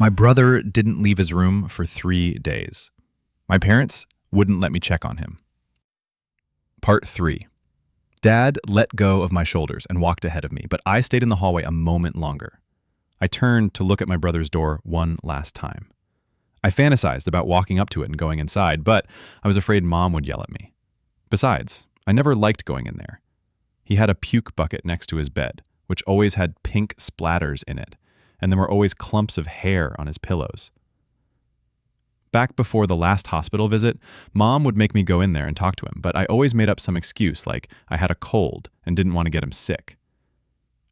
My brother didn't leave his room for 3 days. My parents wouldn't let me check on him. Part 3. Dad let go of my shoulders and walked ahead of me, but I stayed in the hallway a moment longer. I turned to look at my brother's door one last time. I fantasized about walking up to it and going inside, but I was afraid Mom would yell at me. Besides, I never liked going in there. He had a puke bucket next to his bed, which always had pink splatters in it, and there were always clumps of hair on his pillows. Back before the last hospital visit, Mom would make me go in there and talk to him, but I always made up some excuse like I had a cold and didn't want to get him sick.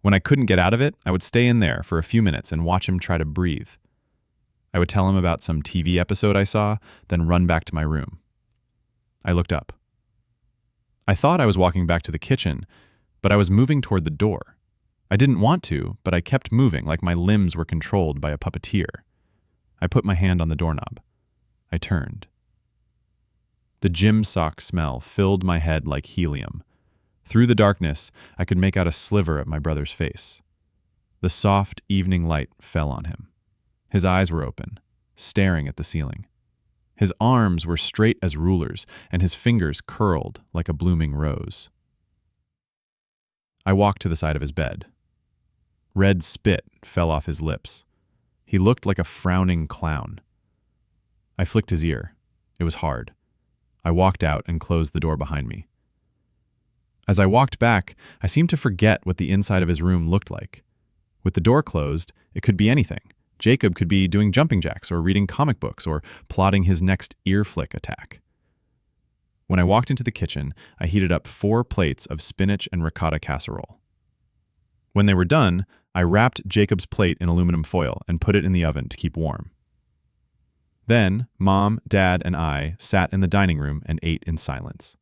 When I couldn't get out of it, I would stay in there for a few minutes and watch him try to breathe. I would tell him about some TV episode I saw, then run back to my room. I looked up. I thought I was walking back to the kitchen, but I was moving toward the door. I didn't want to, but I kept moving like my limbs were controlled by a puppeteer. I put my hand on the doorknob. I turned. The gym sock smell filled my head like helium. Through the darkness, I could make out a sliver of my brother's face. The soft evening light fell on him. His eyes were open, staring at the ceiling. His arms were straight as rulers, and his fingers curled like a blooming rose. I walked to the side of his bed. Red spit fell off his lips. He looked like a frowning clown. I flicked his ear. It was hard. I walked out and closed the door behind me. As I walked back, I seemed to forget what the inside of his room looked like. With the door closed, it could be anything. Jacob could be doing jumping jacks or reading comic books or plotting his next ear flick attack. When I walked into the kitchen, I heated up 4 plates of spinach and ricotta casserole. When they were done, I wrapped Jacob's plate in aluminum foil and put it in the oven to keep warm. Then, Mom, Dad, and I sat in the dining room and ate in silence.